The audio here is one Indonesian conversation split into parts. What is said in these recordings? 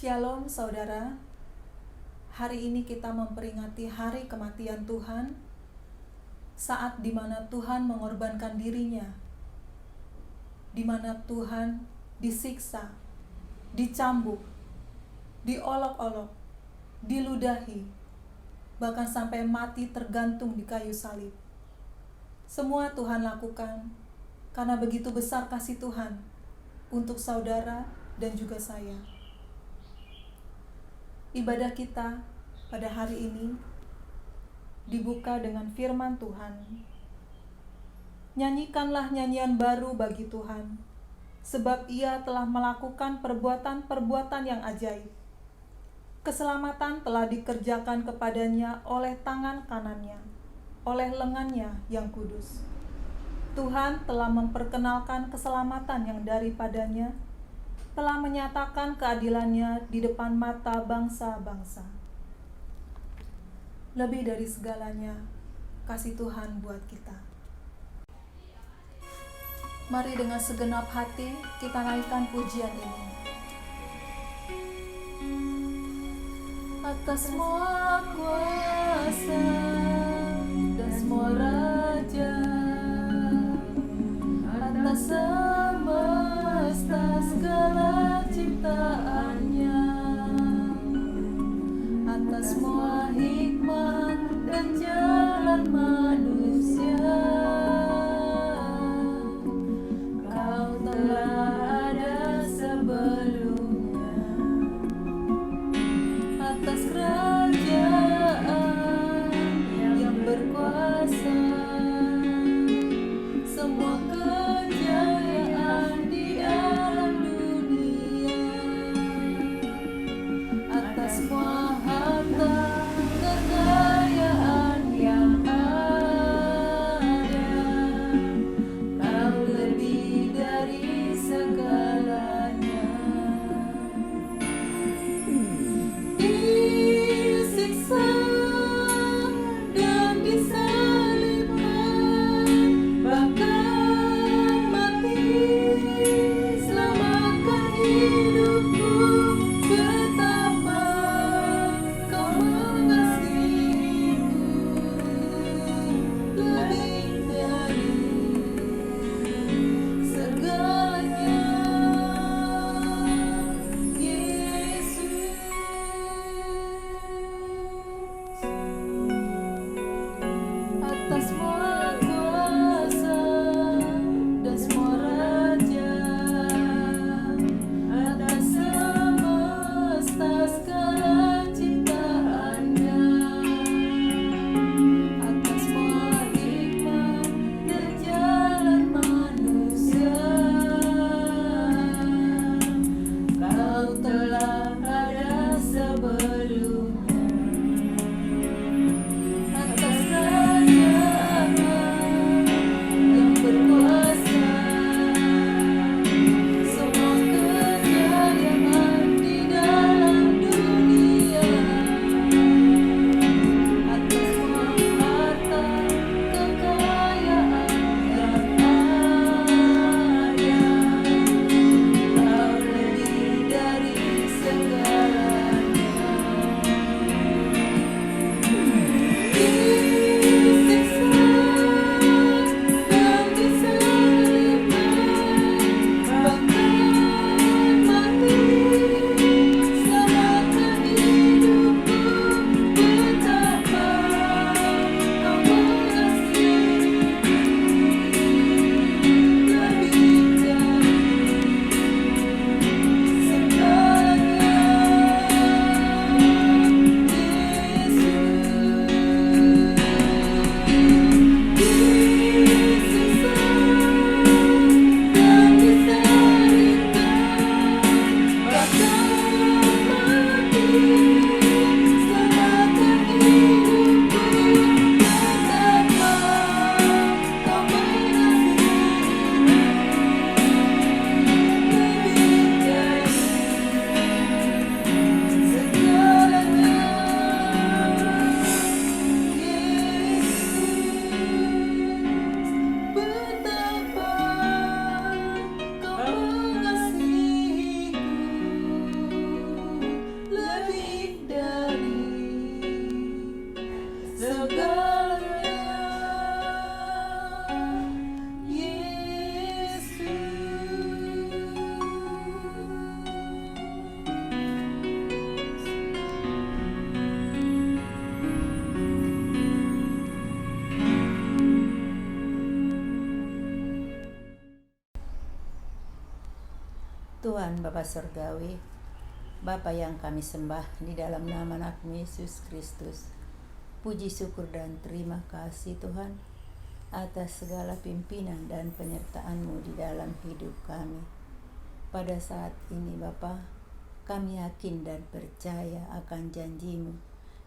Shalom saudara, hari ini kita memperingati hari kematian Tuhan, saat dimana Tuhan mengorbankan dirinya, dimana Tuhan disiksa, dicambuk, diolok-olok, diludahi, bahkan sampai mati tergantung di kayu salib. Semua Tuhan lakukan karena begitu besar kasih Tuhan untuk saudara dan juga saya. Ibadah kita pada hari ini dibuka dengan firman Tuhan. Nyanyikanlah nyanyian baru bagi Tuhan, sebab Ia telah melakukan perbuatan-perbuatan yang ajaib. Keselamatan telah dikerjakan kepadanya oleh tangan kanannya, oleh lengannya yang kudus. Tuhan telah memperkenalkan keselamatan yang daripadanya, telah menyatakan keadilannya di depan mata bangsa-bangsa. Lebih dari segalanya, kasih Tuhan buat kita. Mari dengan segenap hati kita naikkan pujian ini. Atas semua kuasa dan semua raja, atas semesta segala ciptaannya, atas semua hikmat dan jalan manusia, Kau telah ada sebelumnya. Atas kerajaan yang berkuasa, semua kejayaan Tuhan Bapa Surgawi, Bapa yang kami sembah di dalam nama anakmu Yesus Kristus, puji syukur dan terima kasih Tuhan atas segala pimpinan dan penyertaan-Mu di dalam hidup kami. Pada saat ini Bapa, kami yakin dan percaya akan janji-Mu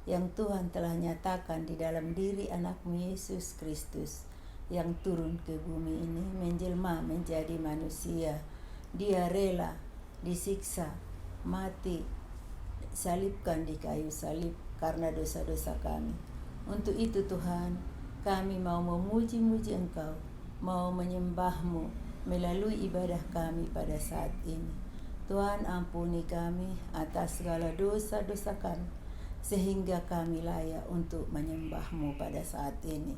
yang Tuhan telah nyatakan di dalam diri anakmu Yesus Kristus yang turun ke bumi ini menjelma menjadi manusia. Dia rela disiksa, mati, salibkan di kayu salib karena dosa-dosa kami. Untuk itu Tuhan, kami mau memuji-muji Engkau, mau menyembah-Mu melalui ibadah kami pada saat ini. Tuhan, ampuni kami atas segala dosa-dosa kami, sehingga kami layak untuk menyembah-Mu pada saat ini.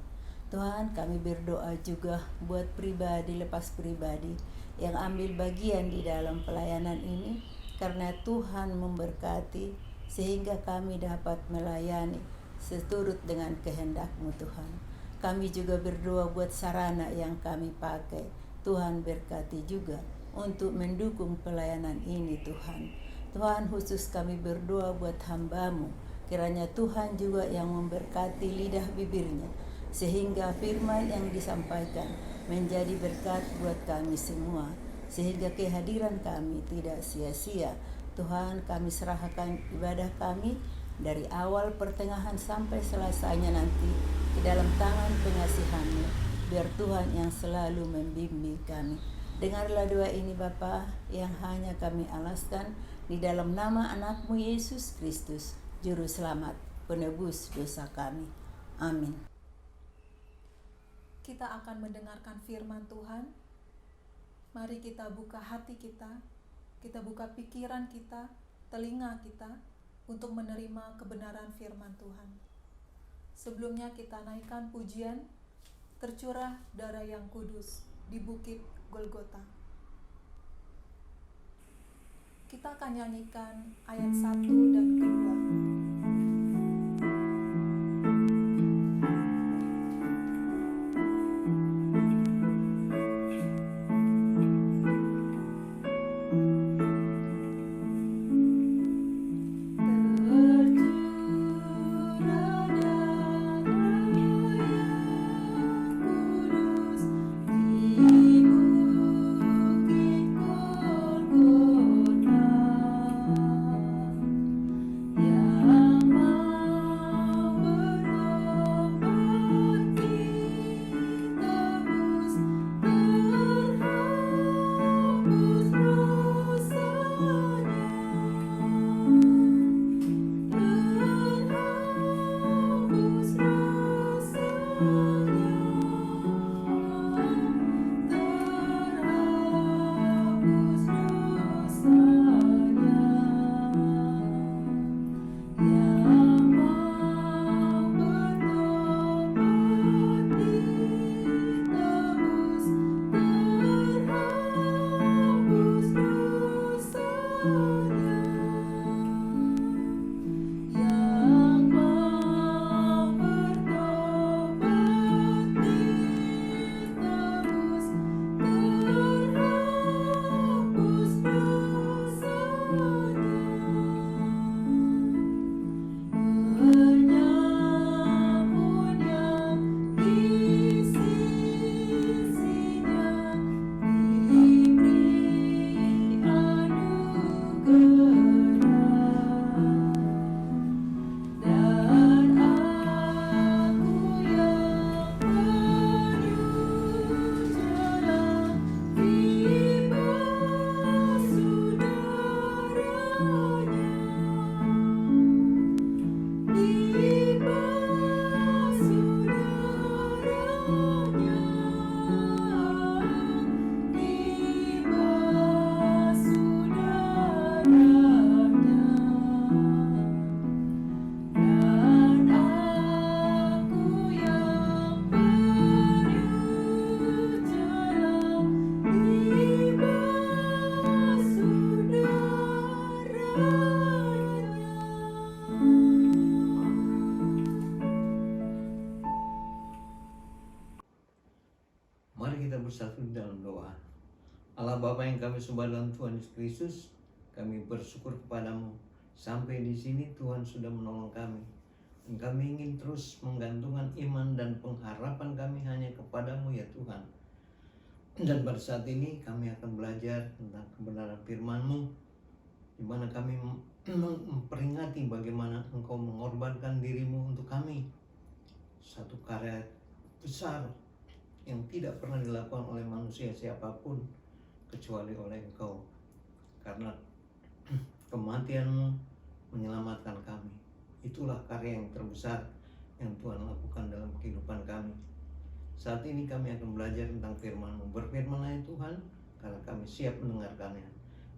Tuhan, kami berdoa juga buat pribadi lepas pribadi yang ambil bagian di dalam pelayanan ini, karena Tuhan memberkati sehingga kami dapat melayani seturut dengan kehendak-Mu Tuhan. Kami juga berdoa buat sarana yang kami pakai. Tuhan berkati juga untuk mendukung pelayanan ini Tuhan. Tuhan, khusus kami berdoa buat hamba-Mu, kiranya Tuhan juga yang memberkati lidah bibirnya, sehingga firman yang disampaikan menjadi berkat buat kami semua, sehingga kehadiran kami tidak sia-sia. Tuhan, kami serahkan ibadah kami dari awal, pertengahan sampai selesainya nanti di dalam tangan pengasihan-Mu. Biar Tuhan yang selalu membimbing kami. Dengarlah doa ini Bapa yang hanya kami alaskan di dalam nama anakmu Yesus Kristus, Juru Selamat, penebus dosa kami. Amin. Kita akan mendengarkan firman Tuhan. Mari kita buka hati kita buka pikiran kita, telinga kita untuk menerima kebenaran firman Tuhan. Sebelumnya kita naikkan pujian tercurah darah yang kudus di bukit Golgota. Kita akan nyanyikan ayat 1 dan kedua. Ya Saudara dalam Tuhan Yesus Kristus, kami bersyukur kepadamu. Sampai di sini Tuhan sudah menolong kami. Dan kami ingin terus menggantungkan iman dan pengharapan kami hanya kepadamu ya Tuhan. Dan pada saat ini kami akan belajar tentang kebenaran firman-Mu, di mana kami memperingati bagaimana Engkau mengorbankan dirimu untuk kami. Satu karya besar yang tidak pernah dilakukan oleh manusia siapapun kecuali oleh Engkau. Karena kematian-Mu menyelamatkan kami. Itulah karya yang terbesar yang Tuhan lakukan dalam kehidupan kami. Saat ini kami akan belajar tentang firman-Mu. Berfirman-Lah ya Tuhan, karena kami siap mendengarkannya.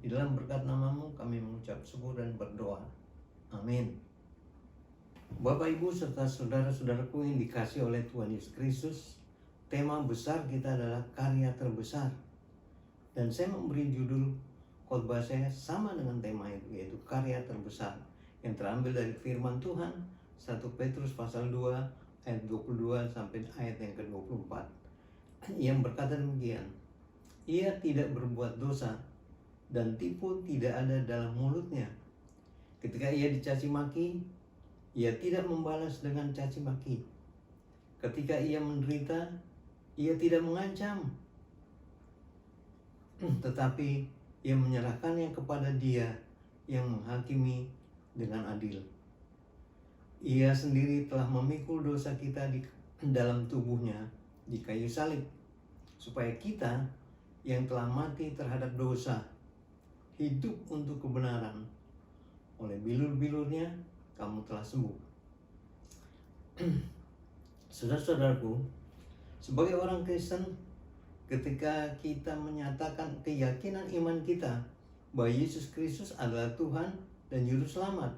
Di dalam berkat nama-Mu kami mengucap syukur dan berdoa. Amin. Bapak, Ibu, serta saudara-saudaraku yang dikasihi oleh Tuhan Yesus Kristus, tema besar kita adalah karya terbesar. Dan saya memberi judul khotbah saya sama dengan tema itu, yaitu karya terbesar, yang terambil dari firman Tuhan 1 Petrus pasal 2 ayat 22 sampai ayat yang ke-24, yang berkata demikian: Ia tidak berbuat dosa dan tipu tidak ada dalam mulutnya. Ketika ia dicaci maki, ia tidak membalas dengan caci maki. Ketika ia menderita, ia tidak mengancam, tetapi ia menyerahkannya kepada Dia yang menghakimi dengan adil. Ia sendiri telah memikul dosa kita di dalam tubuhnya di kayu salib, supaya kita yang telah mati terhadap dosa hidup untuk kebenaran. Oleh bilur-bilurnya kamu telah sembuh. Saudara-saudaraku, sebagai orang Kristen, ketika kita menyatakan keyakinan iman kita bahwa Yesus Kristus adalah Tuhan dan Juru Selamat,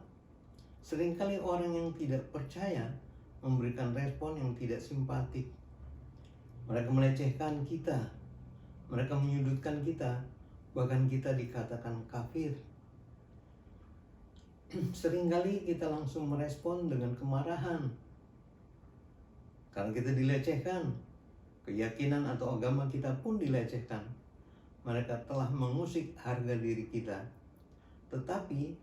seringkali orang yang tidak percaya memberikan respon yang tidak simpatik. Mereka melecehkan kita, mereka menyudutkan kita, bahkan kita dikatakan kafir. Seringkali kita langsung merespon dengan kemarahan karena kita dilecehkan. Keyakinan atau agama kita pun dilecehkan. Mereka telah mengusik harga diri kita. Tetapi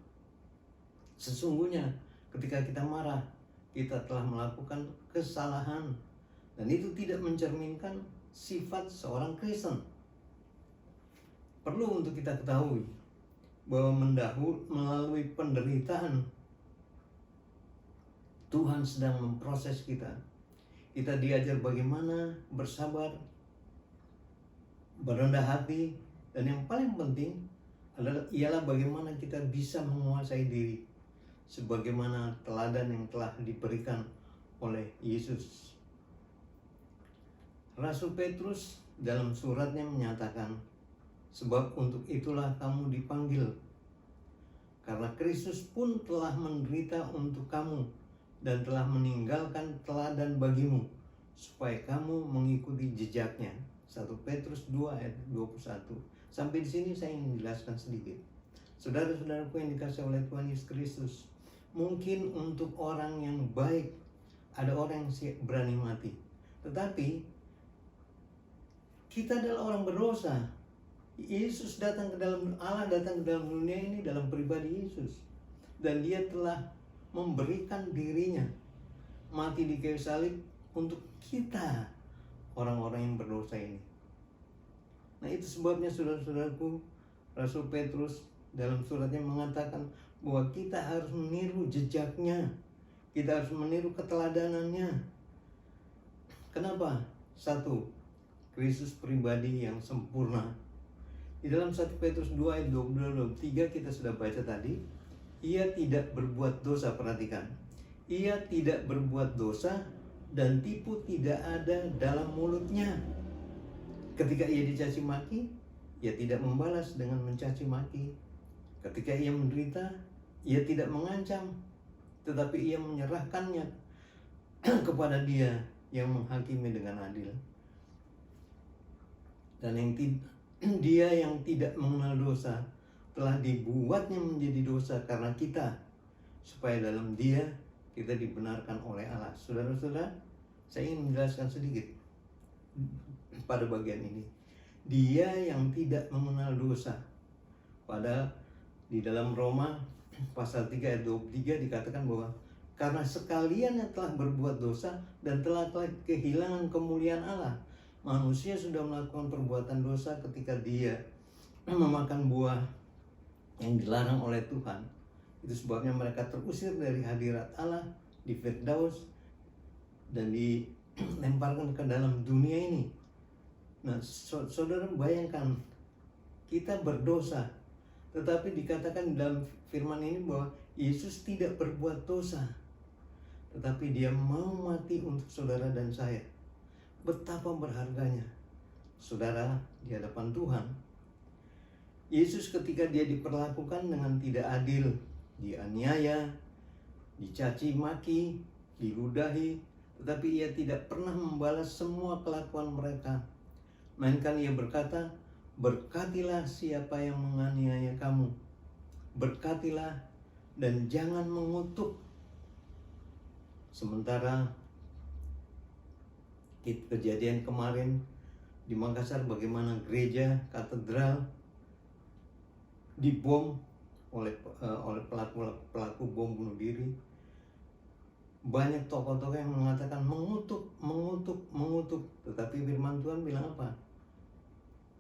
sesungguhnya ketika kita marah, kita telah melakukan kesalahan, dan itu tidak mencerminkan sifat seorang Kristen. Perlu untuk kita ketahui bahwa melalui penderitaan Tuhan sedang memproses kita. Kita diajar bagaimana bersabar, berendah hati, dan yang paling penting ialah bagaimana kita bisa menguasai diri sebagaimana teladan yang telah diberikan oleh Yesus. Rasul Petrus dalam suratnya menyatakan, sebab untuk itulah kamu dipanggil, karena Kristus pun telah menderita untuk kamu dan telah meninggalkan teladan bagimu, supaya kamu mengikuti jejaknya. 1 Petrus 2 ayat 21. Sampai di sini saya ingin menjelaskan sedikit. Saudara-saudaraku yang dikasihi oleh Tuhan Yesus Kristus, mungkin untuk orang yang baik ada orang yang berani mati, tetapi kita adalah orang berdosa. Allah datang ke dalam dunia ini dalam pribadi Yesus, dan Dia telah memberikan dirinya mati di kayu salib untuk kita, orang-orang yang berdosa ini. Nah, itu sebabnya saudara-saudaraku, Rasul Petrus dalam suratnya mengatakan bahwa kita harus meniru jejaknya, kita harus meniru keteladanannya. Kenapa? 1. Kristus pribadi yang sempurna. Di dalam 1 Petrus 2 ayat 22-23 kita sudah baca tadi, ia tidak berbuat dosa, perhatikan. Ia tidak berbuat dosa dan tipu tidak ada dalam mulutnya. Ketika ia dicaci maki, ia tidak membalas dengan mencaci maki. Ketika ia menderita, ia tidak mengancam, tetapi ia menyerahkannya kepada Dia yang menghakimi dengan adil. Dan Dia yang tidak mengenal dosa telah dibuatnya menjadi dosa karena kita, supaya dalam Dia kita dibenarkan oleh Allah. Saudara-saudara, saya ingin menjelaskan sedikit pada bagian ini. Dia yang tidak mengenal dosa. Padahal di dalam Roma pasal 3 ayat 23 dikatakan bahwa karena sekalian yang telah berbuat dosa dan telah kehilangan kemuliaan Allah. Manusia sudah melakukan perbuatan dosa ketika dia memakan buah yang dilarang oleh Tuhan. Itu sebabnya mereka terusir dari hadirat Allah di Firdaus dan dilemparkan ke dalam dunia ini. Nah, saudara bayangkan, kita berdosa, tetapi dikatakan dalam firman ini bahwa Yesus tidak berbuat dosa, tetapi dia mau mati untuk saudara dan saya. Betapa berharganya saudara di hadapan Tuhan. Yesus ketika dia diperlakukan dengan tidak adil, dianiaya, dicaci maki, diludahi, tetapi ia tidak pernah membalas semua kelakuan mereka. Melainkan ia berkata, berkatilah siapa yang menganiaya kamu, berkatilah dan jangan mengutuk. Sementara kejadian kemarin di Makassar, bagaimana gereja katedral dibom oleh pelaku bom bunuh diri. Banyak tokoh-tokoh yang mengatakan mengutuk, tetapi firman Tuhan bilang apa?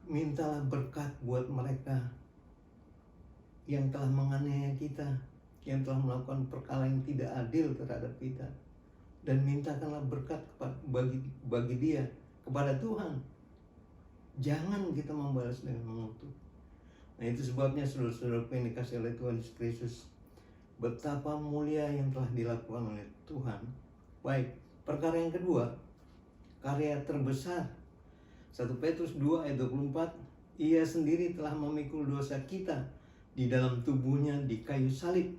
Mintalah berkat buat mereka yang telah menganiaya kita, yang telah melakukan perkara yang tidak adil terhadap kita, dan mintakanlah berkat bagi dia kepada Tuhan. Jangan kita membalas dengan mengutuk. Nah, itu sebabnya saudara-saudara yang dikasih oleh Tuhan Yesus Kristus, betapa mulia yang telah dilakukan oleh Tuhan. Baik, perkara yang kedua, karya terbesar 1 Petrus 2 ayat 24, ia sendiri telah memikul dosa kita di dalam tubuhnya di kayu salib,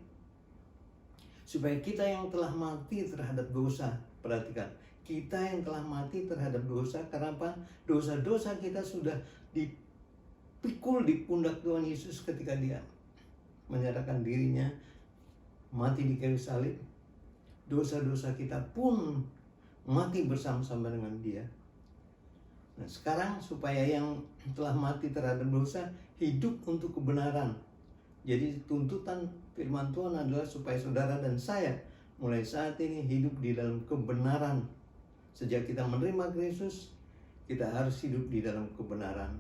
supaya kita yang telah mati terhadap dosa, perhatikan, kita yang telah mati terhadap dosa, karena apa? Dosa-dosa kita sudah dipikul di pundak Tuhan Yesus ketika dia menyerahkan dirinya mati di kayu salib. Dosa-dosa kita pun mati bersama-sama dengan dia. Nah, sekarang supaya yang telah mati terhadap dosa hidup untuk kebenaran. Jadi tuntutan firman Tuhan adalah supaya saudara dan saya mulai saat ini hidup di dalam kebenaran. Sejak kita menerima Kristus, kita harus hidup di dalam kebenaran.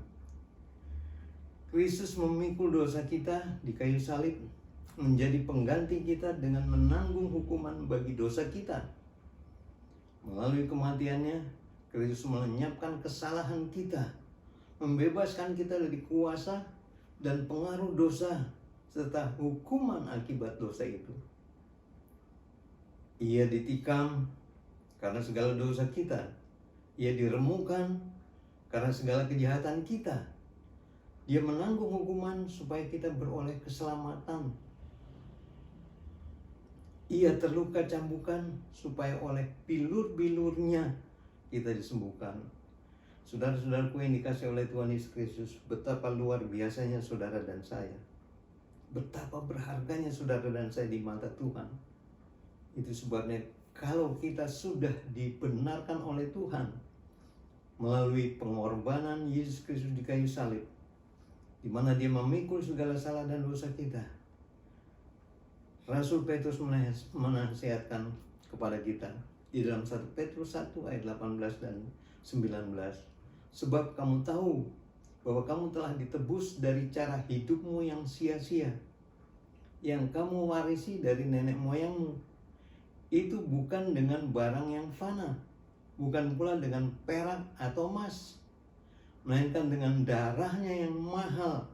Kristus memikul dosa kita di kayu salib, menjadi pengganti kita dengan menanggung hukuman bagi dosa kita. Melalui kematiannya, Kristus melenyapkan kesalahan kita, membebaskan kita dari kuasa dan pengaruh dosa serta hukuman akibat dosa itu. Ia ditikam karena segala dosa kita. Ia diremukkan karena segala kejahatan kita. Dia menanggung hukuman supaya kita beroleh keselamatan. Ia terluka cambukan supaya oleh bilur-bilurnya kita disembuhkan. Saudara-saudaraku yang dikasih oleh Tuhan Yesus Kristus, betapa luar biasanya saudara dan saya. Betapa berharganya saudara dan saya di mata Tuhan. Itu sebabnya kalau kita sudah dibenarkan oleh Tuhan melalui pengorbanan Yesus Kristus di kayu salib, di mana dia memikul segala salah dan dosa kita, Rasul Petrus menasihatkan kepada kita di dalam 1 Petrus 1 ayat 18 dan 19. Sebab kamu tahu bahwa kamu telah ditebus dari cara hidupmu yang sia-sia, yang kamu warisi dari nenek moyangmu. Itu bukan dengan barang yang fana, bukan pula dengan perak atau emas, melainkan dengan darahnya yang mahal,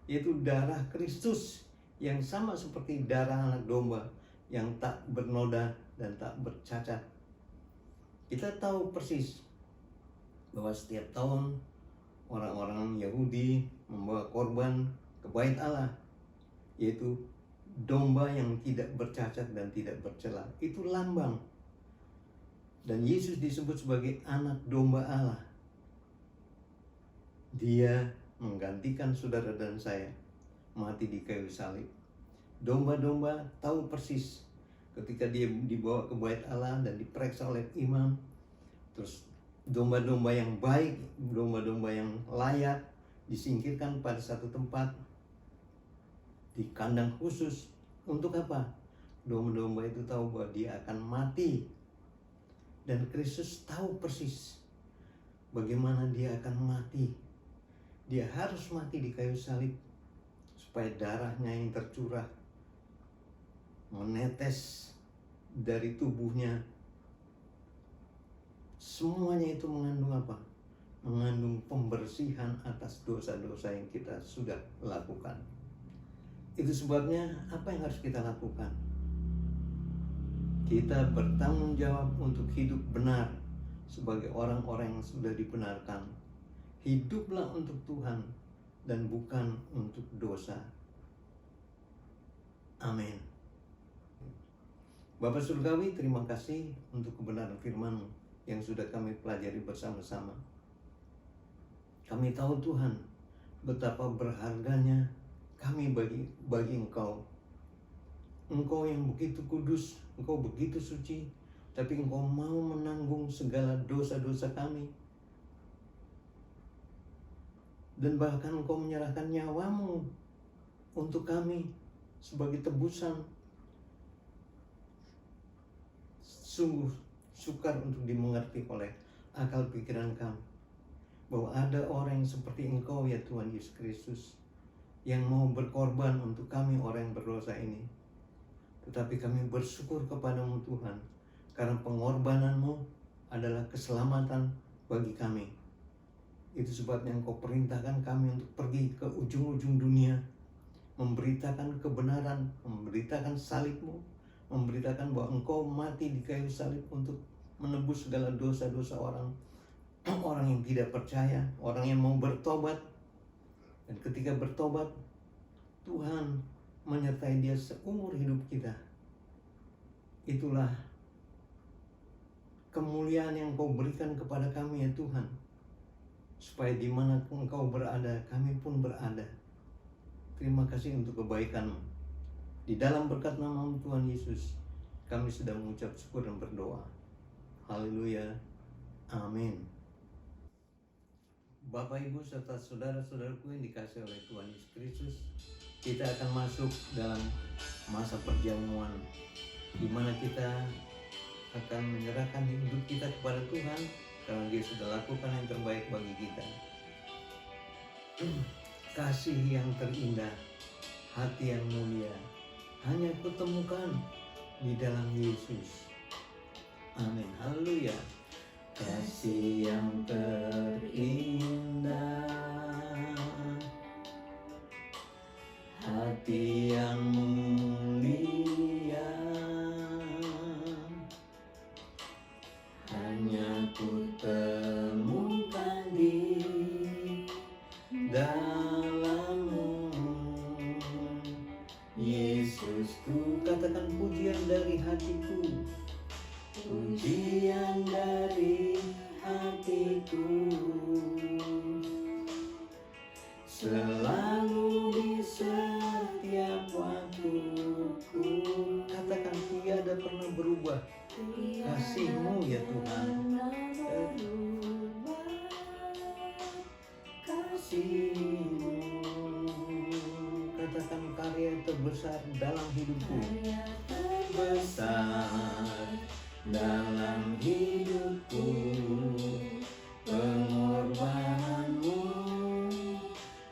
yaitu darah Kristus, yang sama seperti darah anak domba yang tak bernoda dan tak bercacat. Kita tahu persis bahwa setiap tahun orang-orang Yahudi membawa korban ke bait Allah, yaitu domba yang tidak bercacat dan tidak bercela. Itu lambang. Dan Yesus disebut sebagai anak domba Allah. Dia menggantikan saudara dan saya mati di kayu salib. Domba-domba tahu persis ketika dia dibawa ke bait Allah dan diperiksa oleh imam, terus domba-domba yang baik, domba-domba yang layak disingkirkan pada satu tempat di kandang khusus. Untuk apa? Domba-domba itu tahu bahwa dia akan mati, dan Kristus tahu persis bagaimana dia akan mati. Dia harus mati di kayu salib supaya darahnya yang tercurah menetes dari tubuhnya. Semuanya itu mengandung apa? Mengandung pembersihan atas dosa-dosa yang kita sudah lakukan. Itu sebabnya apa yang harus kita lakukan? Kita bertanggung jawab untuk hidup benar sebagai orang-orang yang sudah dibenarkan. Hiduplah untuk Tuhan dan bukan untuk dosa. Amin. Bapa Surgawi, terima kasih untuk kebenaran firman-Mu yang sudah kami pelajari bersama-sama. Kami tahu Tuhan betapa berharganya kami bagi Engkau. Engkau yang begitu kudus, Engkau begitu suci, tapi Engkau mau menanggung segala dosa-dosa kami. Dan bahkan Engkau menyerahkan nyawa-Mu untuk kami sebagai tebusan. Sungguh sukar untuk dimengerti oleh akal pikiran kami bahwa ada orang yang seperti Engkau ya Tuhan Yesus Kristus, yang mau berkorban untuk kami orang yang berdosa ini. Tetapi kami bersyukur kepadamu Tuhan, karena pengorbanan-Mu adalah keselamatan bagi kami. Itu sebabnya Engkau perintahkan kami untuk pergi ke ujung-ujung dunia, memberitakan kebenaran, memberitakan salib-Mu, memberitakan bahwa Engkau mati di kayu salib untuk menebus segala dosa-dosa orang yang tidak percaya, orang yang mau bertobat. Dan ketika bertobat, Tuhan menyertai dia seumur hidup kita. Itulah kemuliaan yang Kau berikan kepada kami ya Tuhan, supaya di mana Engkau berada, kami pun berada. Terima kasih untuk kebaikan-Mu. Di dalam berkat nama-Mu Tuhan Yesus, kami sudah mengucap syukur dan berdoa. Haleluya. Amin. Bapak, Ibu, serta saudara-saudaraku yang dikasihi oleh Tuhan Yesus Kristus, kita akan masuk dalam masa perjamuan, di mana kita akan menyerahkan hidup kita kepada Tuhan, karena Dia sudah lakukan yang terbaik bagi kita. Kasih yang terindah, hati yang mulia, hanya kutemukan di dalam Yesus. Amin. Haleluya. Kasih yang terindah, hati yang mulia, hanya kutemukan di dalam-Mu, Yesusku. Katakan pujian dari hatiku, pujian dari hatiku, selalu di setiap waktuku. Katakan tiada pernah berubah kasih-Mu ya Tuhan. Kasih-Mu. Katakan karya terbesar dalam hidupku, terbesar dalam hidupku, pengorbanan-Mu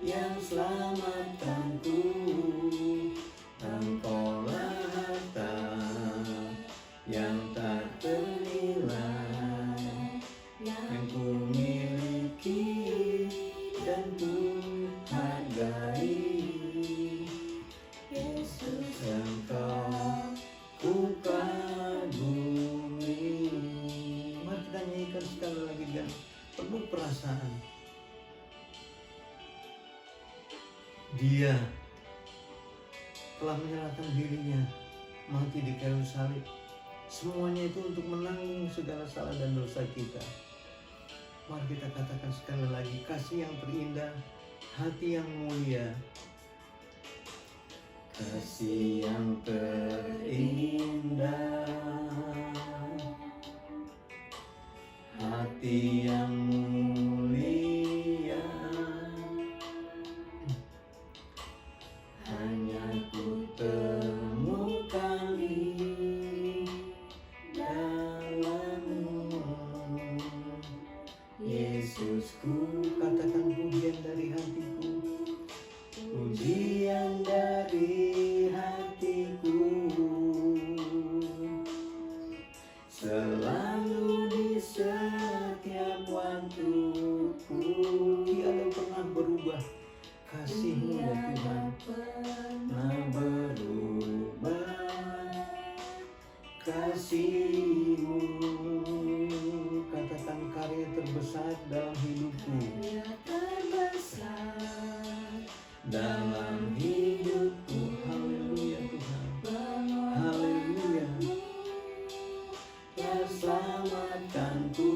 yang selamatkanku. Engkaulah harta yang tak ternilai, yang ku miliki dan ku hargai. Yesus, Engkau ku kagumi. Mari kita nyanyikan sekali lagi dengan penuh perasaan. Dia telah menyerahkan dirinya mati di kayu salib. Semuanya itu untuk menanggung segala salah dan dosa kita. Mari kita katakan sekali lagi, kasih yang terindah, hati yang mulia. Kasih yang terindah, hati hati yang mulia, hanya ku temukan di dalam-Mu. Yesusku, katakan pujian dari hatiku, pujian dari hatiku, selalu di setiap waktuku. Tiada pernah berubah kasih-Mu ya Tuhan, pernah berubah kasih-Mu. Katakan karya terbesar dalam hidupku, dalam hidupku. Haleluya Tuhan, haleluya. Selamatkanku,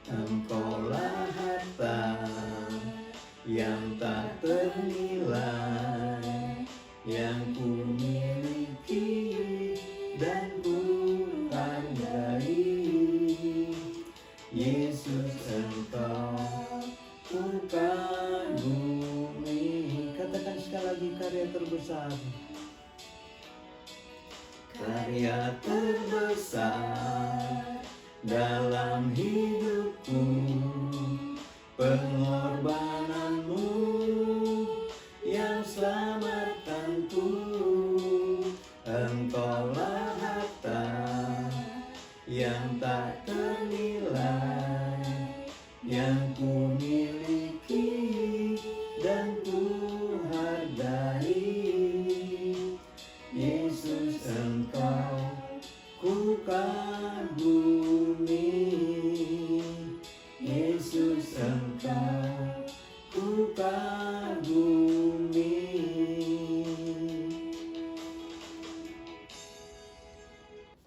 Engkaulah harta yang tak ternilai, yang ku miliki dan ku hargai. Yesus, Engkau ku kagumi. Katakan sekali lagi, karya terbesar, karya terbesar dalam hidupku, pengorbanan-Mu yang selamatkanku. Engkaulah harta yang tak ternilai, yang ku miliki dan ku hargai. Yesus, Engkau ku kagumi. Yesus, Engkau ku kagumi.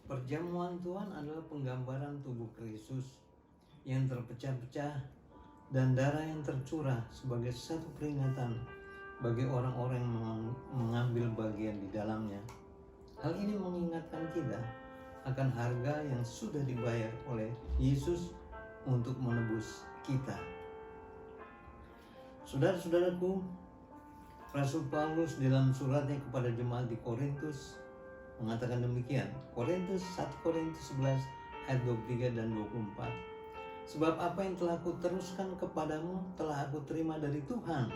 Perjamuan Tuhan adalah penggambaran tubuh Kristus yang terpecah-pecah dan darah yang tercurah sebagai satu peringatan bagi orang-orang yang mengambil bagian di dalamnya. Hal ini mengingatkan kita akan harga yang sudah dibayar oleh Yesus untuk menebus kita. Saudara-saudaraku, Rasul Paulus dalam suratnya kepada jemaat di Korintus mengatakan demikian. 1 Korintus 11 ayat 23 dan 24. Sebab apa yang telah aku teruskan kepadamu telah aku terima dari Tuhan,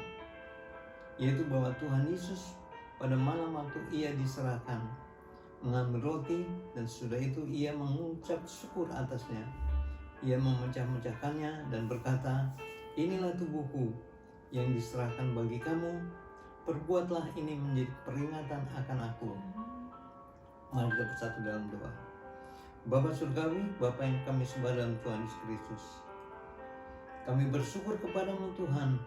yaitu bahwa Tuhan Yesus pada malam waktu Ia diserahkan mengambil roti, dan sesudah itu Ia mengucap syukur atasnya. Ia memecah-mecahkannya dan berkata, inilah tubuhku yang diserahkan bagi kamu, perbuatlah ini menjadi peringatan akan aku. Mari kita bersatu dalam doa. Bapa Surgawi, Bapa yang kami sembah dalam Tuhan Yesus Kristus, kami bersyukur kepadamu Tuhan,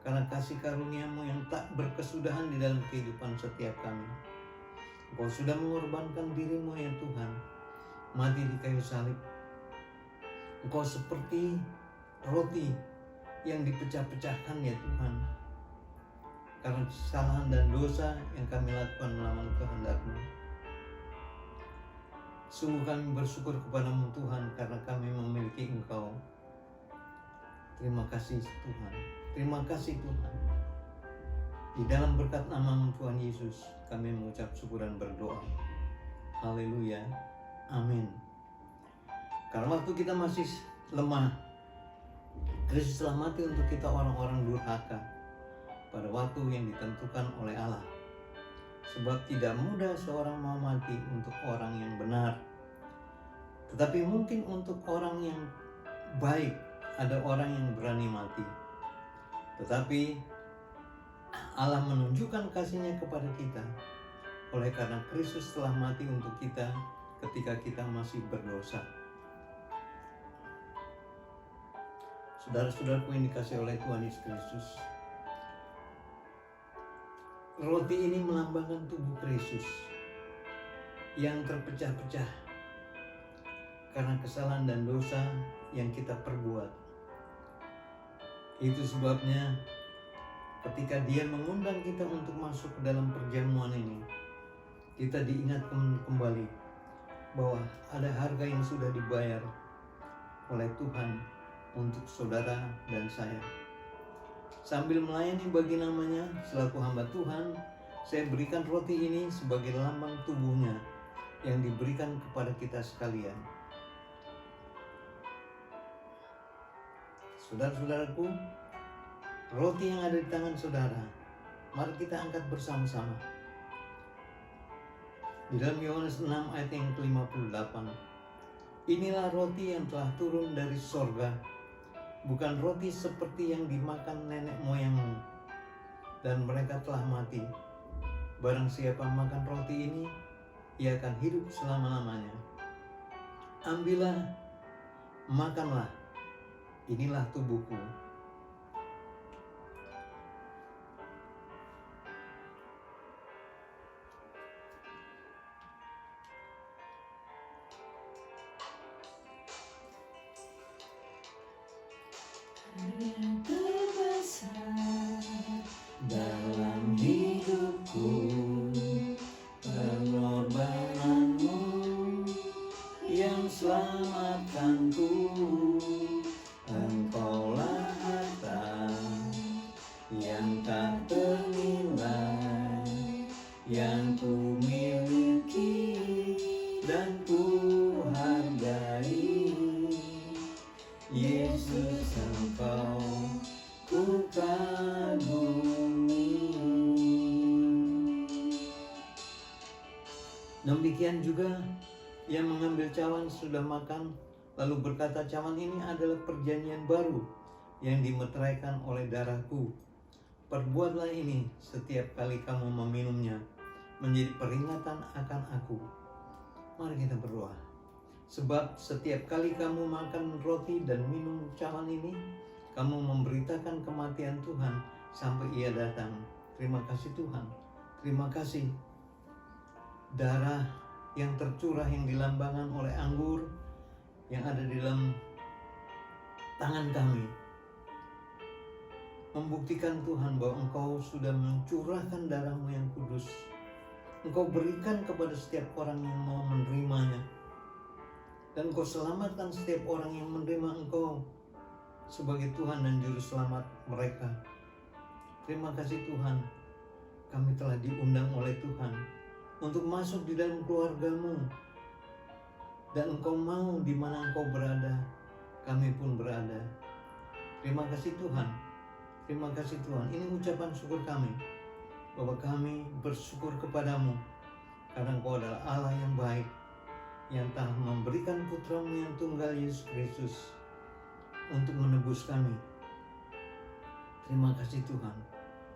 karena kasih karunia-Mu yang tak berkesudahan di dalam kehidupan setiap kami. Engkau sudah mengorbankan diri-Mu ya Tuhan, mati di kayu salib. Engkau seperti roti yang dipecah-pecahkan ya Tuhan, karena kesalahan dan dosa yang kami lakukan melawan kehendak-Mu. Sungguh kami bersyukur kepadamu Tuhan, karena kami memiliki Engkau. Terima kasih Tuhan, terima kasih Tuhan. Di dalam berkat nama-Mu Tuhan Yesus, kami mengucap syukur dan berdoa. Haleluya, amin. Karena waktu kita masih lemah, Kristus telah mati untuk kita orang-orang durhaka pada waktu yang ditentukan oleh Allah. Sebab tidak mudah seorang mau mati untuk orang yang benar, tetapi mungkin untuk orang yang baik ada orang yang berani mati. Tetapi Allah menunjukkan kasih-Nya kepada kita oleh karena Kristus telah mati untuk kita ketika kita masih berdosa. Saudara-saudaraku yang dikasihi oleh Tuhan Yesus Kristus, roti ini melambangkan tubuh Kristus yang terpecah-pecah karena kesalahan dan dosa yang kita perbuat. Itu sebabnya ketika Dia mengundang kita untuk masuk ke dalam perjamuan ini, kita diingatkan kembali bahwa ada harga yang sudah dibayar oleh Tuhan untuk saudara dan saya. Sambil melayani bagi namanya selaku hamba Tuhan, saya berikan roti ini sebagai lambang tubuhnya yang diberikan kepada kita sekalian. Saudara-saudaraku, roti yang ada di tangan saudara, mari kita angkat bersama-sama. Di dalam Yohanes 6 ayat yang ke-58, inilah roti yang telah turun dari sorga, bukan roti seperti yang dimakan nenek moyangmu, dan mereka telah mati. Barang siapa makan roti ini, ia akan hidup selama-lamanya. Ambillah, makanlah, inilah tubuhku. Yang terbesar dalam hidupku, pengorbananmu yang selamatkanku. Engkaulah harta yang tak ternilai, yang ku miliki dan ku hargai. Yesus, Engkau ku kagumi. Demikian juga yang mengambil cawan sudah makan, lalu berkata, cawan ini adalah perjanjian baru yang dimeteraikan oleh darahku. Perbuatlah ini setiap kali kamu meminumnya, menjadi peringatan akan aku. Mari kita berdoa. Sebab setiap kali kamu makan roti dan minum cawan ini, kamu memberitakan kematian Tuhan sampai ia datang. Terima kasih Tuhan. Terima kasih. Darah yang tercurah yang dilambangkan oleh anggur yang ada di dalam tangan kami membuktikan Tuhan bahwa Engkau sudah mencurahkan darah-Mu yang kudus. Engkau berikan kepada setiap orang yang mau menerimanya, dan Engkau selamatkan setiap orang yang menerima Engkau sebagai Tuhan dan Juru Selamat mereka. Terima kasih Tuhan, kami telah diundang oleh Tuhan untuk masuk di dalam keluarga-Mu, dan Engkau mau di mana Engkau berada, kami pun berada. Terima kasih Tuhan, terima kasih Tuhan. Ini ucapan syukur kami, bahwa kami bersyukur kepadamu karena Engkau adalah Allah yang baik, yang telah memberikan Putra-Mu yang tunggal Yesus Kristus untuk menebus kami. Terima kasih Tuhan.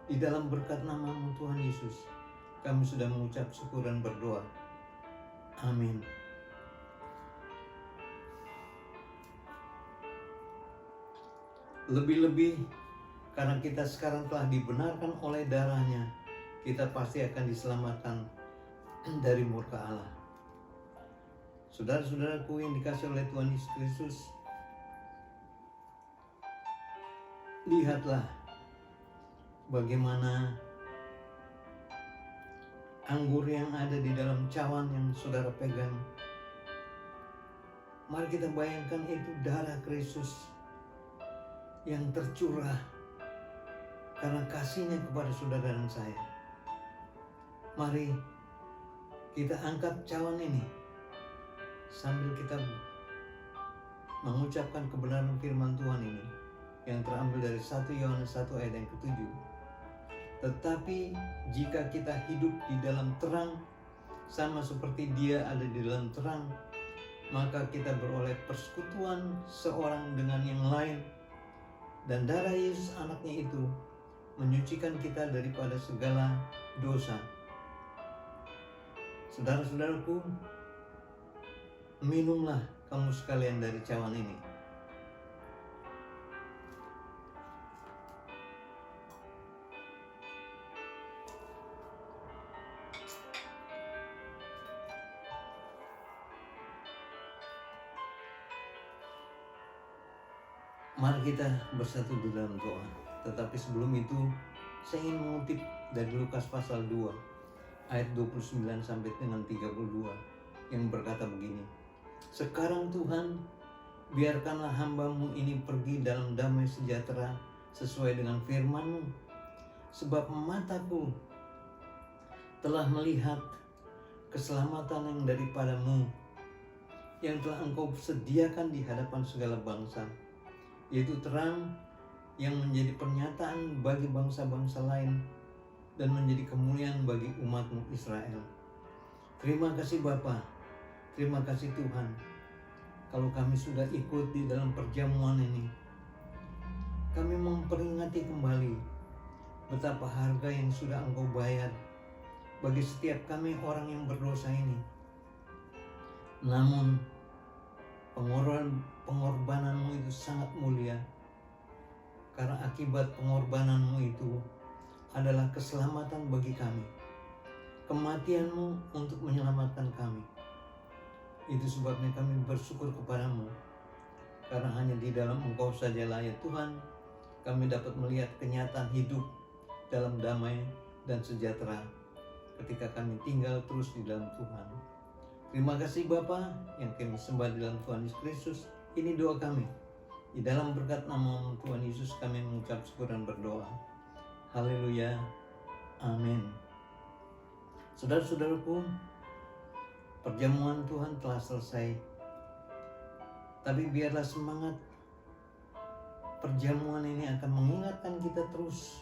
Di dalam berkat nama-Mu Tuhan Yesus, kami sudah mengucap syukur dan berdoa. Amin. Lebih-lebih karena kita sekarang telah dibenarkan oleh darah-Nya, kita pasti akan diselamatkan dari murka Allah. Saudara-saudaraku yang dikasihi oleh Tuhan Yesus Kristus, lihatlah bagaimana anggur yang ada di dalam cawan yang saudara pegang. Mari kita bayangkan itu darah Kristus yang tercurah karena kasih-Nya kepada saudara dan saya. Mari kita angkat cawan ini sambil kita mengucapkan kebenaran firman Tuhan ini yang terambil dari 1 Yohanes 1 ayat yang ke-7. Tetapi jika kita hidup di dalam terang, sama seperti Dia ada di dalam terang, maka kita beroleh persekutuan seorang dengan yang lain, dan darah Yesus anaknya itu menyucikan kita daripada segala dosa. Saudara-saudaraku, minumlah kamu sekalian dari cawan ini. Mari kita bersatu di dalam doa. Tetapi sebelum itu, saya ingin mengutip dari Lukas pasal 2 ayat 29 sampai dengan 32 yang berkata begini. Sekarang Tuhan, Biarkanlah hamba-Mu ini pergi dalam damai sejahtera sesuai dengan firman-Mu. Sebab mataku telah melihat keselamatan yang daripada-Mu, yang telah Engkau sediakan di hadapan segala bangsa, yaitu terang yang menjadi pernyataan bagi bangsa-bangsa lain dan menjadi kemuliaan bagi umat-Mu Israel. Terima kasih Bapa, terima kasih Tuhan. Kalau kami sudah ikut di dalam perjamuan ini, kami memperingati kembali betapa harga yang sudah Engkau bayar bagi setiap kami orang yang berdosa ini. Namun pengorbanan-Mu itu sangat mulia, karena akibat pengorbanan-Mu itu adalah keselamatan bagi kami, kematian-Mu untuk menyelamatkan kami. Itu sebabnya kami bersyukur kepada-Mu, karena hanya di dalam Engkau sajalah ya Tuhan kami dapat melihat kenyataan hidup dalam damai dan sejahtera ketika kami tinggal terus di dalam Tuhan. Terima kasih Bapa yang kami sembah di dalam Tuhan Yesus Kristus. Ini doa kami. Di dalam berkat nama Tuhan Yesus kami mengucap syukur dan berdoa. Haleluya. Amin. Saudara-saudaraku, perjamuan Tuhan telah selesai. Tapi biarlah semangat perjamuan ini akan mengingatkan kita terus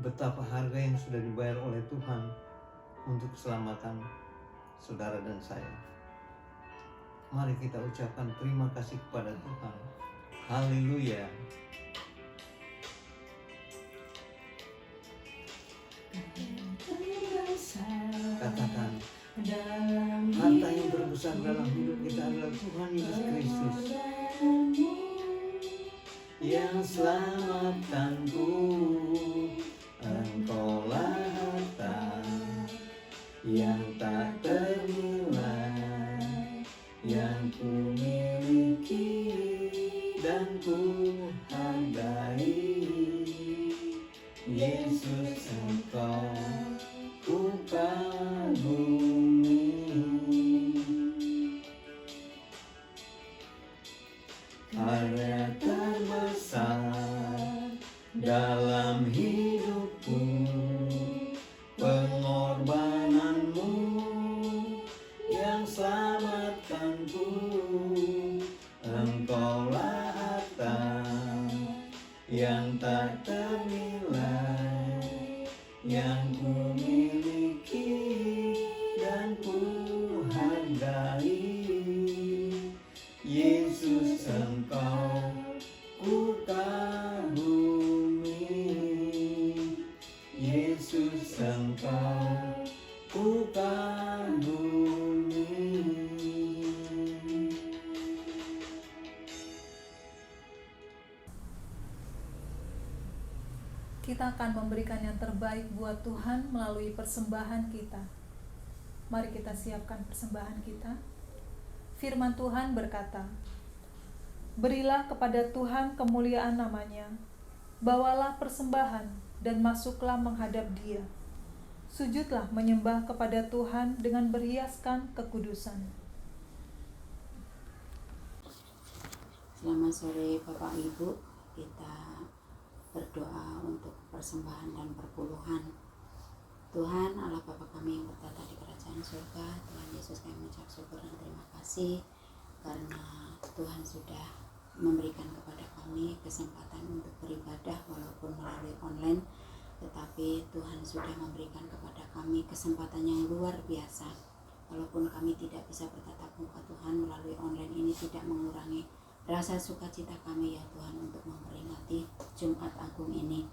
betapa harga yang sudah dibayar oleh Tuhan untuk keselamatan saudara dan saya. Mari kita ucapkan terima kasih kepada Tuhan. Haleluya. Katakan, harta yang terbesar dalam hidup kita adalah Tuhan Yesus Kristus yang selamatkanku. Engkaulah harta yang tak ternilai, yang ku miliki dan ku hargai. Yesus, Engkau ku kagumi. Karya terbesar dalam hidupku, pengorbananmu yang selamatkanku. Engkaulah harta yang tak ternilai, yang ku miliki dan ku hargai. Yesus, Engkau ku kagumi. Yesus, Engkau ku kagumi. Kita akan memberikan yang terbaik buat Tuhan melalui persembahan kita. Mari kita siapkan persembahan kita. Firman Tuhan berkata, "Berilah kepada Tuhan kemuliaan namanya, bawalah persembahan dan masuklah menghadap Dia. Sujudlah menyembah kepada Tuhan dengan berhiaskan kekudusan." Selamat sore Bapak Ibu, kita berdoa untuk persembahan dan perpuluhan. Tuhan Allah Bapa kami yang bertata di kerajaan surga, Tuhan Yesus kami mengucap syukur dan terima kasih karena Tuhan sudah memberikan kepada kami kesempatan untuk beribadah walaupun melalui online, tetapi Tuhan sudah memberikan kepada kami kesempatan yang luar biasa. Walaupun kami tidak bisa bertatap muka Tuhan melalui online ini, tidak mengurangi rasa sukacita kami ya Tuhan untuk memperingati Jumat Agung ini.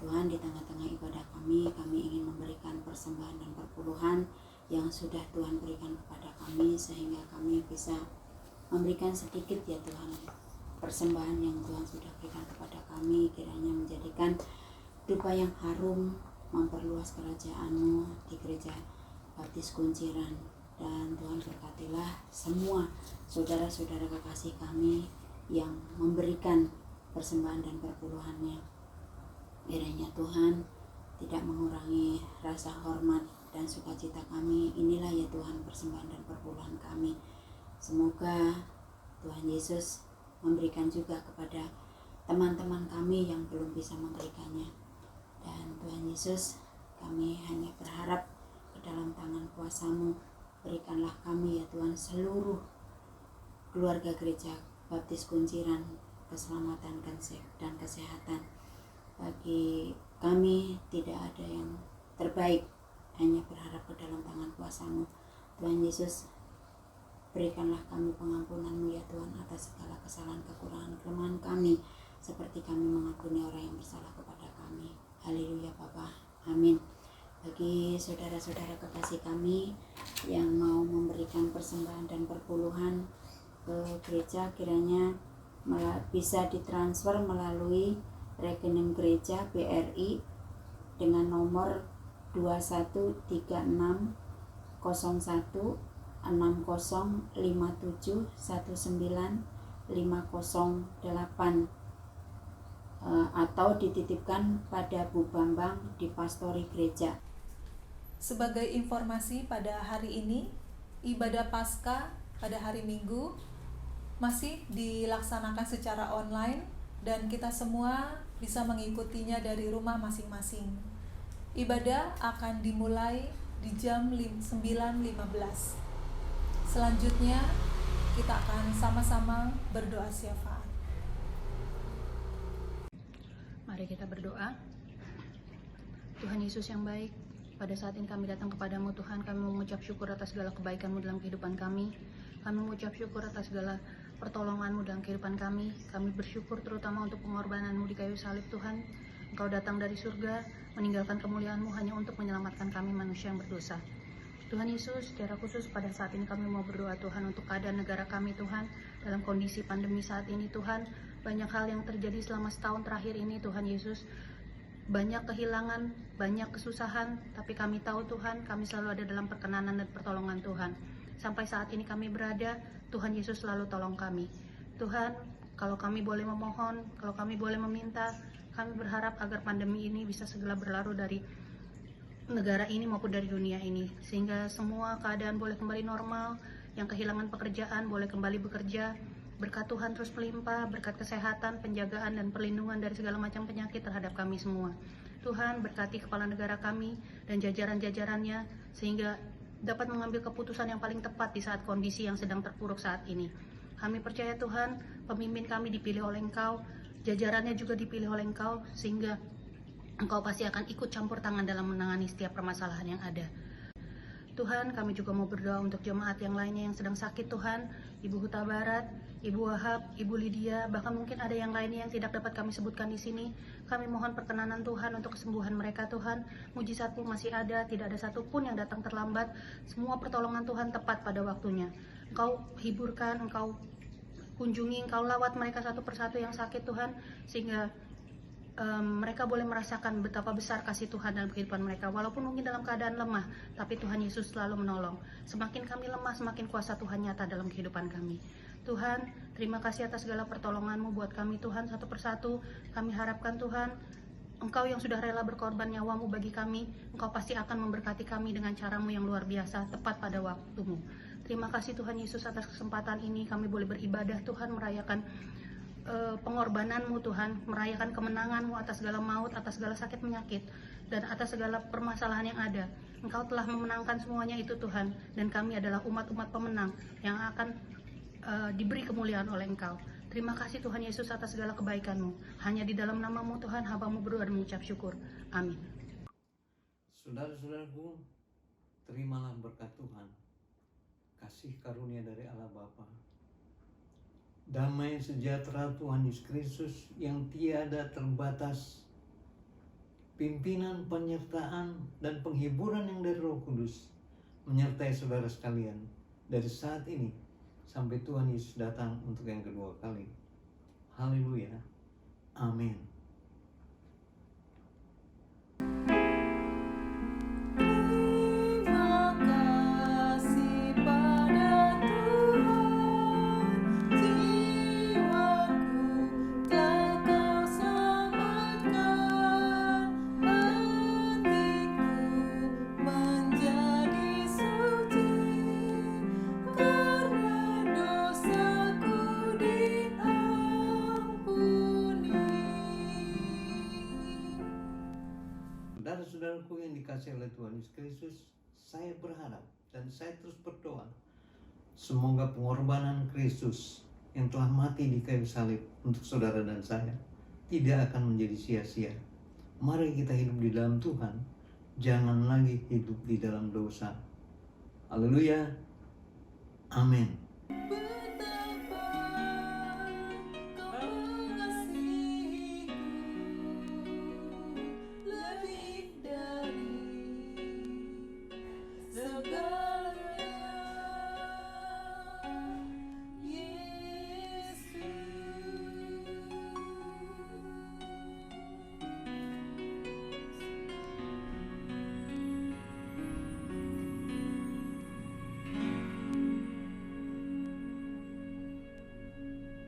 Tuhan, di tengah-tengah ibadah kami ingin memberikan persembahan dan perpuluhan yang sudah Tuhan berikan kepada kami, sehingga kami bisa memberikan sedikit ya Tuhan persembahan yang Tuhan sudah berikan kepada kami, kiranya menjadikan dupa yang harum, memperluas kerajaan-Mu di Gereja Baptis Kunciran. Dan Tuhan berkatilah semua saudara-saudara kekasih kami yang memberikan persembahan dan perpuluhannya. Kiranya Tuhan tidak mengurangi rasa hormat dan sukacita kami. Inilah ya Tuhan persembahan dan perpuluhan kami. Semoga Tuhan Yesus memberikan juga kepada teman-teman kami yang belum bisa memberikannya. Dan Tuhan Yesus, kami hanya berharap ke dalam tangan kuasa-Mu, berikanlah kami ya Tuhan seluruh keluarga gereja Baptis Kunciran keselamatan dan kesehatan. Bagi kami tidak ada yang terbaik, hanya berharap ke dalam tangan kuasa-Mu. Tuhan Yesus, berikanlah kami pengampunan-Mu ya Tuhan atas segala kesalahan, kekurangan, kelemahan kami, seperti kami mengampuni orang yang bersalah kepada kami. Haleluya Bapa, amin. Bagi saudara-saudara kekasih kami yang mau memberikan persembahan dan perpuluhan ke gereja, kiranya bisa ditransfer melalui rekening gereja BRI dengan nomor 21360190571958 atau dititipkan pada Bu Bambang di Pastori Gereja. Sebagai informasi, pada hari ini ibadah Paskah pada hari Minggu masih dilaksanakan secara online dan kita semua bisa mengikutinya dari rumah masing-masing. Ibadah akan dimulai di jam 9.15. Selanjutnya kita akan sama-sama berdoa syafaat. Mari kita berdoa. Tuhan Yesus yang baik, pada saat ini kami datang kepadamu Tuhan, kami mengucap syukur atas segala kebaikan-Mu dalam kehidupan kami. Kami mengucap syukur atas segala pertolongan-Mu dalam kehidupan kami. Kami bersyukur terutama untuk pengorbanan-Mu di kayu salib Tuhan. Engkau datang dari surga, meninggalkan kemuliaan-Mu hanya untuk menyelamatkan kami manusia yang berdosa. Tuhan Yesus, secara khusus pada saat ini kami mau berdoa Tuhan untuk keadaan negara kami Tuhan, dalam kondisi pandemi saat ini Tuhan. Banyak hal yang terjadi selama setahun terakhir ini Tuhan Yesus. Banyak kehilangan, banyak kesusahan, tapi kami tahu Tuhan, kami selalu ada dalam perkenanan dan pertolongan Tuhan. Sampai saat ini kami berada, Tuhan Yesus selalu tolong kami. Tuhan, kalau kami boleh memohon, kalau kami boleh meminta, kami berharap agar pandemi ini bisa segera berlalu dari negara ini maupun dari dunia ini, sehingga semua keadaan boleh kembali normal, yang kehilangan pekerjaan boleh kembali bekerja. Berkat Tuhan terus melimpah, berkat kesehatan, penjagaan, dan perlindungan dari segala macam penyakit terhadap kami semua. Tuhan, berkati kepala negara kami dan jajaran-jajarannya, sehingga dapat mengambil keputusan yang paling tepat di saat kondisi yang sedang terpuruk saat ini. Kami percaya Tuhan, pemimpin kami dipilih oleh Engkau, jajarannya juga dipilih oleh Engkau, sehingga Engkau pasti akan ikut campur tangan dalam menangani setiap permasalahan yang ada. Tuhan, kami juga mau berdoa untuk jemaat yang lainnya yang sedang sakit Tuhan, Ibu Huta Barat, Ibu Wahab, Ibu Lydia, bahkan mungkin ada yang lainnya yang tidak dapat kami sebutkan di sini. Kami mohon perkenanan Tuhan untuk kesembuhan mereka Tuhan. Mujizat-Mu masih ada, tidak ada satupun yang datang terlambat. Semua pertolongan Tuhan tepat pada waktunya. Engkau hiburkan, Engkau kunjungi, Engkau lawat mereka satu persatu yang sakit Tuhan, sehingga mereka boleh merasakan betapa besar kasih Tuhan dalam kehidupan mereka. Walaupun mungkin dalam keadaan lemah, tapi Tuhan Yesus selalu menolong. Semakin kami lemah, semakin kuasa Tuhan nyata dalam kehidupan kami. Tuhan, terima kasih atas segala pertolongan-Mu buat kami Tuhan, satu persatu. Kami harapkan Tuhan, Engkau yang sudah rela berkorban nyawa-Mu bagi kami, Engkau pasti akan memberkati kami dengan cara-Mu yang luar biasa, tepat pada waktu-Mu. Terima kasih Tuhan Yesus atas kesempatan ini, kami boleh beribadah Tuhan, merayakan pengorbanan-Mu Tuhan, merayakan kemenangan-Mu atas segala maut, atas segala sakit penyakit, dan atas segala permasalahan yang ada. Engkau telah memenangkan semuanya itu Tuhan, dan kami adalah umat-umat pemenang yang akan diberi kemuliaan oleh Engkau. Terima kasih Tuhan Yesus atas segala kebaikan-Mu. Hanya di dalam nama-Mu Tuhan, hamba-Mu berdoa dan mengucap syukur. Amin. Saudara-saudaraku, terimalah berkat Tuhan, kasih karunia dari Allah Bapa, damai sejahtera Tuhan Yesus Kristus yang tiada terbatas, pimpinan, penyertaan, dan penghiburan yang dari Roh Kudus menyertai saudara sekalian dari saat ini sampai Tuhan Yesus datang untuk yang kedua kali. Haleluya. Amin. Menjadi suci karena dosaku. dikasihi oleh Tuhan Yesus Kristus, saya berharap dan saya terus berdoa semoga pengorbanan Kristus yang telah mati di kayu salib untuk saudara dan saya tidak akan menjadi sia-sia. Mari kita hidup di dalam Tuhan, jangan lagi hidup di dalam dosa. Haleluya. Amin.